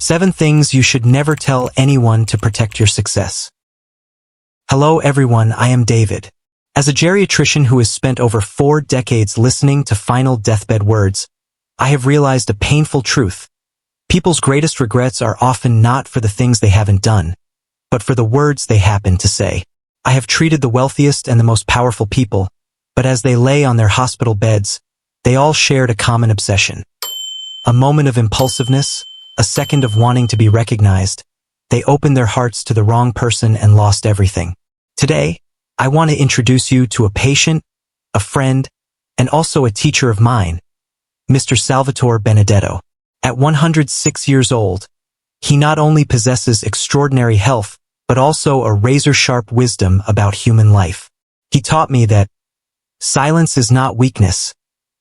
7 things you should never tell anyone to protect your success. Hello everyone, I am David. As a geriatrician who has spent over 4 decades listening to final deathbed words, I have realized a painful truth. People's greatest regrets are often not for the things they haven't done, but for the words they happen to say. I have treated the wealthiest and the most powerful people, but as they lay on their hospital beds, they all shared a common obsession. A moment of impulsiveness, a second of wanting to be recognized. They opened their hearts to the wrong person and lost everything. Today, I want to introduce you to a patient, a friend, and also a teacher of mine, Mr. Salvatore Benedetto. At 106 years old, he not only possesses extraordinary health, but also a razor-sharp wisdom about human life. He taught me that silence is not weakness.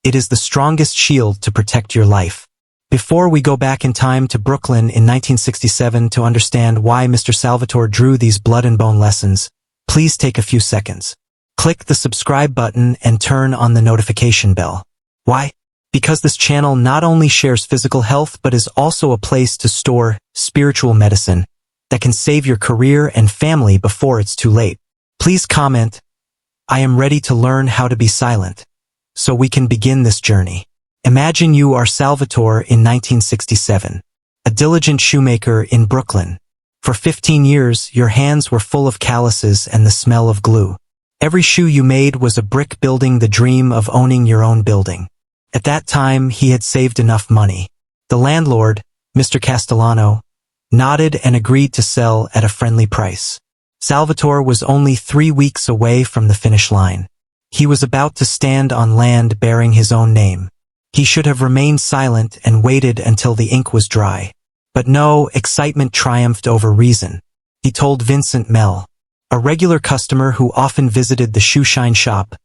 It is the strongest shield to protect your life. Before we go back in time to Brooklyn in 1967 to understand why Mr. Salvatore drew these blood and bone lessons, please take a few seconds. Click the subscribe button and turn on the notification bell. Why? Because this channel not only shares physical health but is also a place to store spiritual medicine that can save your career and family before it's too late. Please comment, I am ready to learn how to be silent, so we can begin this journey. Imagine you are Salvatore in 1967, a diligent shoemaker in Brooklyn. For 15 years, your hands were full of calluses and the smell of glue. Every shoe you made was a brick building the dream of owning your own building. At that time, he had saved enough money. The landlord, Mr. Castellano, nodded and agreed to sell at a friendly price. Salvatore was only 3 weeks away from the finish line. He was about to stand on land bearing his own name. He should have remained silent and waited until the ink was dry. But no, excitement triumphed over reason. He told Vincent Mell, a regular customer who often visited the shoeshine shop,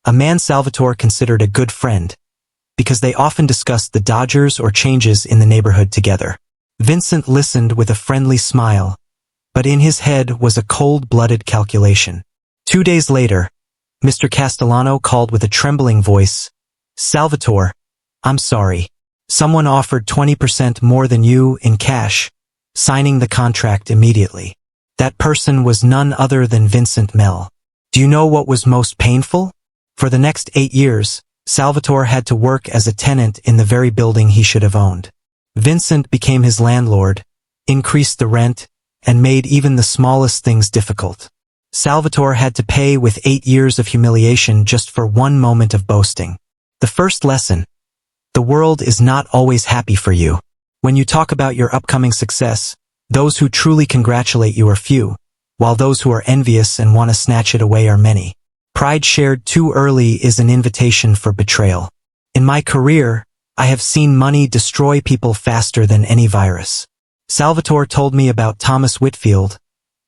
a man Salvatore considered a good friend, because they often discussed the Dodgers or changes in the neighborhood together. Vincent listened with a friendly smile, but in his head was a cold-blooded calculation. 2 days later, Mr. Castellano called with a trembling voice, Salvatore, I'm sorry. Someone offered 20% more than you in cash, signing the contract immediately. That person was none other than Vincent Mell. Do you know what was most painful? For the next 8 years, Salvatore had to work as a tenant in the very building he should have owned. Vincent became his landlord, increased the rent, and made even the smallest things difficult. Salvatore had to pay with 8 years of humiliation just for one moment of boasting. The first lesson: the world is not always happy for you. When you talk about your upcoming success, those who truly congratulate you are few, while those who are envious and want to snatch it away are many. Pride shared too early is an invitation for betrayal. In my career, I have seen money destroy people faster than any virus. Salvatore told me about Thomas Whitfield,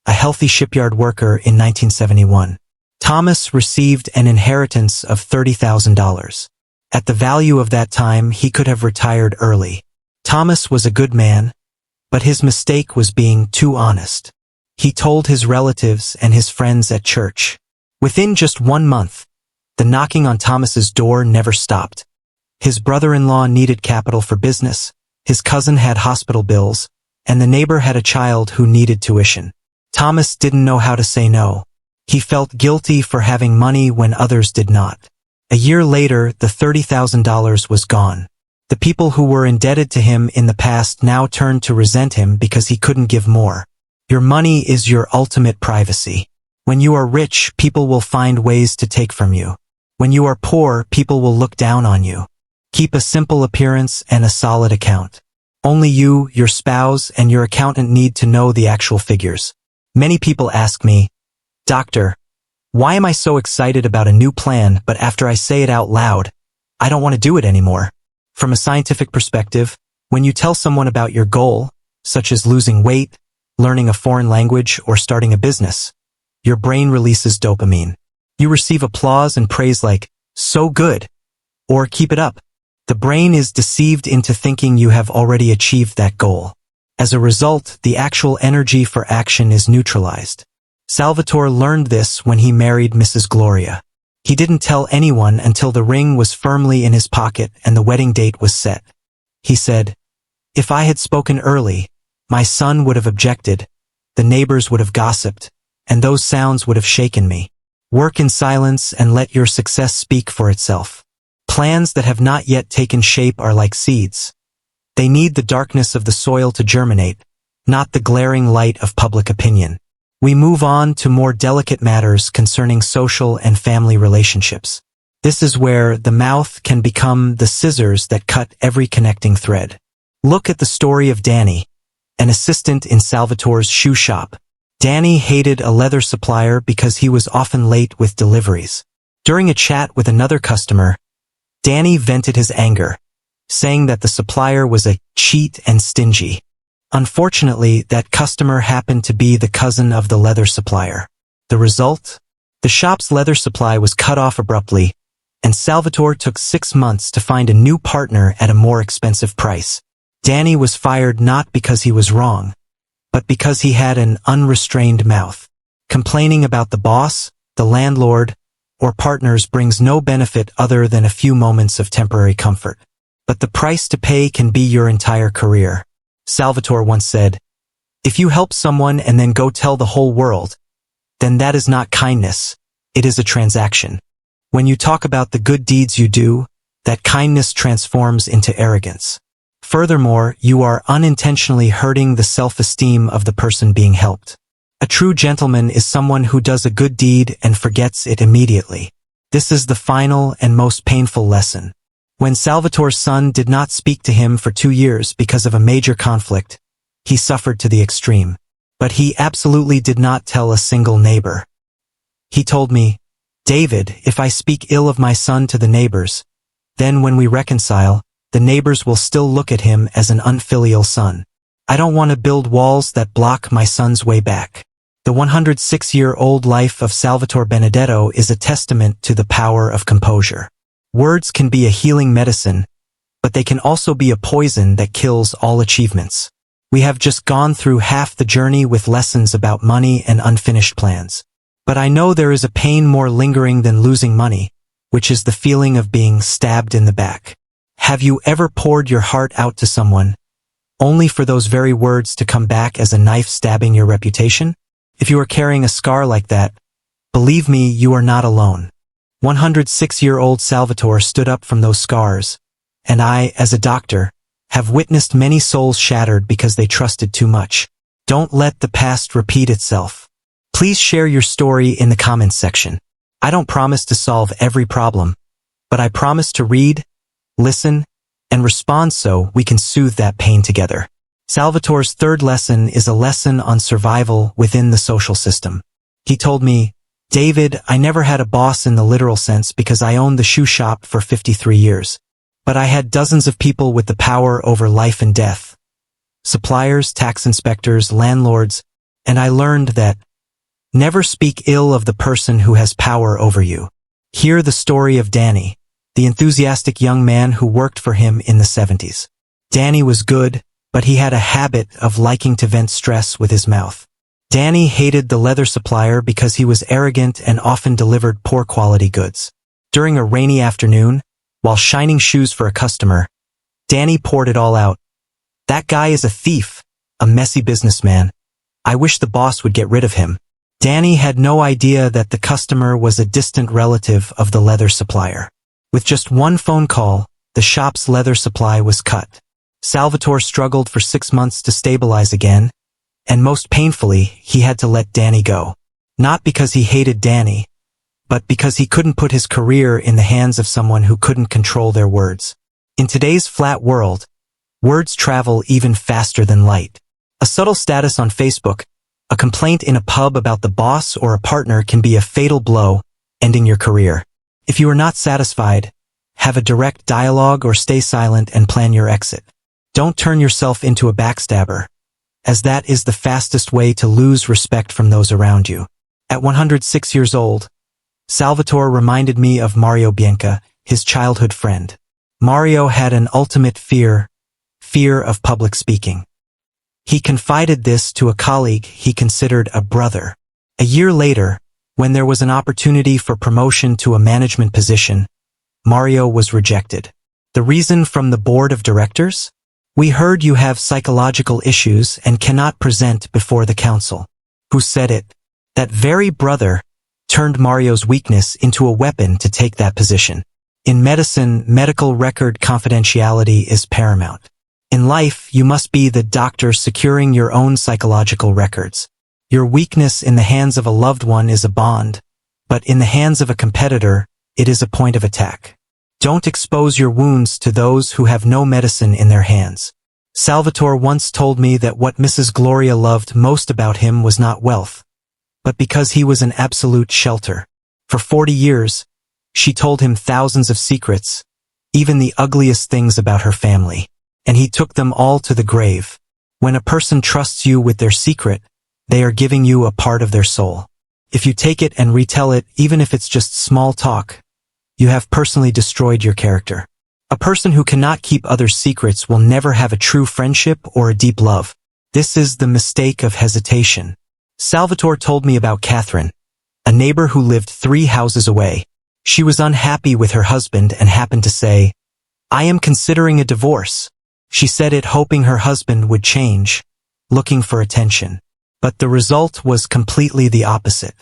a healthy shipyard worker in 1971. Thomas received an inheritance of $30,000. At the value of that time, he could have retired early. Thomas was a good man, but his mistake was being too honest. He told his relatives and his friends at church. Within just 1 month, the knocking on Thomas's door never stopped. His brother-in-law needed capital for business, his cousin had hospital bills, and the neighbor had a child who needed tuition. Thomas didn't know how to say no. He felt guilty for having money when others did not. A year later, the $30,000 was gone. The people who were indebted to him in the past now turned to resent him because he couldn't give more. Your money is your ultimate privacy. When you are rich, people will find ways to take from you. When you are poor, people will look down on you. Keep a simple appearance and a solid account. Only you, your spouse, and your accountant need to know the actual figures. Many people ask me, Doctor, why am I so excited about a new plan, but after I say it out loud, I don't want to do it anymore? From a scientific perspective, when you tell someone about your goal, such as losing weight, learning a foreign language, or starting a business, your brain releases dopamine. You receive applause and praise like, so good, or keep it up. The brain is deceived into thinking you have already achieved that goal. As a result, the actual energy for action is neutralized. Salvatore learned this when he married Mrs. Gloria. He didn't tell anyone until the ring was firmly in his pocket and the wedding date was set. He said, If I had spoken early, my son would have objected, the neighbors would have gossiped, and those sounds would have shaken me. Work in silence and let your success speak for itself. Plans that have not yet taken shape are like seeds. They need the darkness of the soil to germinate, not the glaring light of public opinion. We move on to more delicate matters concerning social and family relationships. This is where the mouth can become the scissors that cut every connecting thread. Look at the story of Danny, an assistant in Salvatore's shoe shop. Danny hated a leather supplier because he was often late with deliveries. During a chat with another customer, Danny vented his anger, saying that the supplier was a cheat and stingy. Unfortunately, that customer happened to be the cousin of the leather supplier. The result? The shop's leather supply was cut off abruptly, and Salvatore took 6 months to find a new partner at a more expensive price. Danny was fired not because he was wrong, but because he had an unrestrained mouth. Complaining about the boss, the landlord, or partners brings no benefit other than a few moments of temporary comfort. But the price to pay can be your entire career. Salvatore once said, "If you help someone and then go tell the whole world, then that is not kindness, it is a transaction. When you talk about the good deeds you do, that kindness transforms into arrogance. Furthermore, you are unintentionally hurting the self-esteem of the person being helped. A true gentleman is someone who does a good deed and forgets it immediately. This is the final and most painful lesson. When Salvatore's son did not speak to him for 2 years because of a major conflict, he suffered to the extreme. But he absolutely did not tell a single neighbor. He told me, 'David, if I speak ill of my son to the neighbors, then when we reconcile, the neighbors will still look at him as an unfilial son. I don't want to build walls that block my son's way back.'" The 106-year-old life of Salvatore Benedetto is a testament to the power of composure. Words can be a healing medicine, but they can also be a poison that kills all achievements. We have just gone through half the journey with lessons about money and unfinished plans. But I know there is a pain more lingering than losing money, which is the feeling of being stabbed in the back. Have you ever poured your heart out to someone, only for those very words to come back as a knife stabbing your reputation? If you are carrying a scar like that, believe me, you are not alone. 106-year-old Salvatore stood up from those scars, and I, as a doctor, have witnessed many souls shattered because they trusted too much. Don't let the past repeat itself. Please share your story in the comments section. I don't promise to solve every problem, but I promise to read, listen, and respond so we can soothe that pain together. Salvatore's third lesson is a lesson on survival within the social system. He told me, "David, I never had a boss in the literal sense because I owned the shoe shop for 53 years. But I had dozens of people with the power over life and death. Suppliers, tax inspectors, landlords, and I learned that never speak ill of the person who has power over you." Hear the story of Danny, the enthusiastic young man who worked for him in the 70s. Danny was good, but he had a habit of liking to vent stress with his mouth. Danny hated the leather supplier because he was arrogant and often delivered poor quality goods. During a rainy afternoon, while shining shoes for a customer, Danny poured it all out. "That guy is a thief, a messy businessman. I wish the boss would get rid of him." Danny had no idea that the customer was a distant relative of the leather supplier. With just one phone call, the shop's leather supply was cut. Salvatore struggled for 6 months to stabilize again, and most painfully, he had to let Danny go. Not because he hated Danny, but because he couldn't put his career in the hands of someone who couldn't control their words. In today's flat world, words travel even faster than light. A subtle status on Facebook, a complaint in a pub about the boss or a partner can be a fatal blow, ending your career. If you are not satisfied, have a direct dialogue or stay silent and plan your exit. Don't turn yourself into a backstabber, as that is the fastest way to lose respect from those around you. At 106 years old, Salvatore reminded me of Mario Bianca, his childhood friend. Mario had an ultimate fear of public speaking. He confided this to a colleague he considered a brother. A year later, when there was an opportunity for promotion to a management position, Mario was rejected. The reason from the board of directors? We heard you have psychological issues and cannot present before the council. Who said it? That very brother turned Mario's weakness into a weapon to take that position. In medicine, medical record confidentiality is paramount. In life, you must be the doctor securing your own psychological records. Your weakness in the hands of a loved one is a bond, but in the hands of a competitor, it is a point of attack. Don't expose your wounds to those who have no medicine in their hands. Salvatore once told me that what Mrs. Gloria loved most about him was not wealth, but because he was an absolute shelter. For 40 years, she told him thousands of secrets, even the ugliest things about her family, and he took them all to the grave. When a person trusts you with their secret, they are giving you a part of their soul. If you take it and retell it, even if it's just small talk, you have personally destroyed your character. A person who cannot keep others' secrets will never have a true friendship or a deep love. This is the mistake of hesitation. Salvatore told me about Catherine, a neighbor who lived 3 houses away. She was unhappy with her husband and happened to say, "I am considering a divorce." She said it hoping her husband would change, looking for attention. But the result was completely the opposite.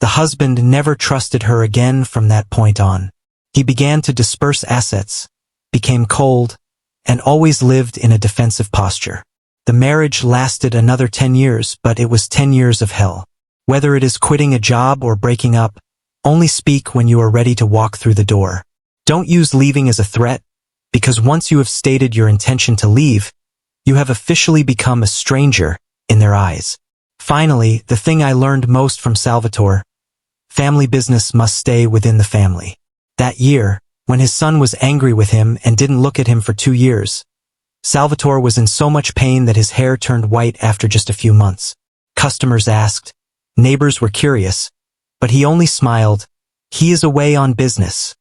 The husband never trusted her again from that point on. He began to disperse assets, became cold, and always lived in a defensive posture. The marriage lasted another 10 years, but it was 10 years of hell. Whether it is quitting a job or breaking up, only speak when you are ready to walk through the door. Don't use leaving as a threat, because once you have stated your intention to leave, you have officially become a stranger in their eyes. Finally, the thing I learned most from Salvatore: family business must stay within the family. That year, when his son was angry with him and didn't look at him for 2 years, Salvatore was in so much pain that his hair turned white after just a few months. Customers asked, neighbors were curious, but he only smiled. He is away on business.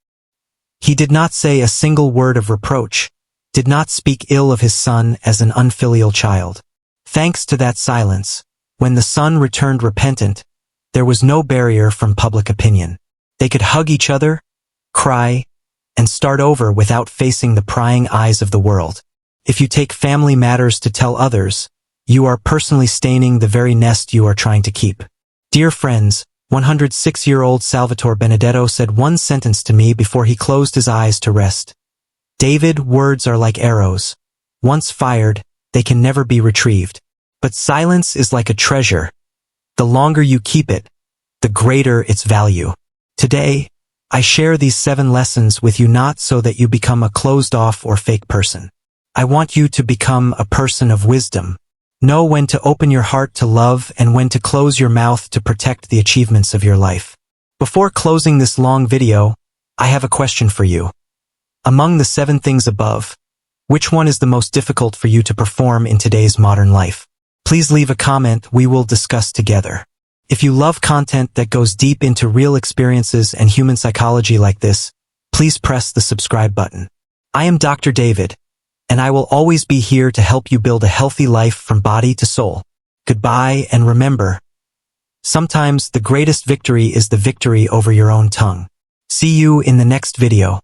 He did not say a single word of reproach, did not speak ill of his son as an unfilial child. Thanks to that silence, when the son returned repentant, there was no barrier from public opinion. They could hug each other, cry, and start over without facing the prying eyes of the world. If you take family matters to tell others, you are personally staining the very nest you are trying to keep. Dear friends, 106-year-old Salvatore Benedetto said one sentence to me before he closed his eyes to rest. David, words are like arrows. Once fired, they can never be retrieved. But silence is like a treasure. The longer you keep it, the greater its value. Today, I share these 7 lessons with you not so that you become a closed-off or fake person. I want you to become a person of wisdom. Know when to open your heart to love and when to close your mouth to protect the achievements of your life. Before closing this long video, I have a question for you. Among the 7 things above, which one is the most difficult for you to perform in today's modern life? Please leave a comment we will discuss together. If you love content that goes deep into real experiences and human psychology like this, please press the subscribe button. I am Dr. David, and I will always be here to help you build a healthy life from body to soul. Goodbye, and remember, sometimes the greatest victory is the victory over your own tongue. See you in the next video.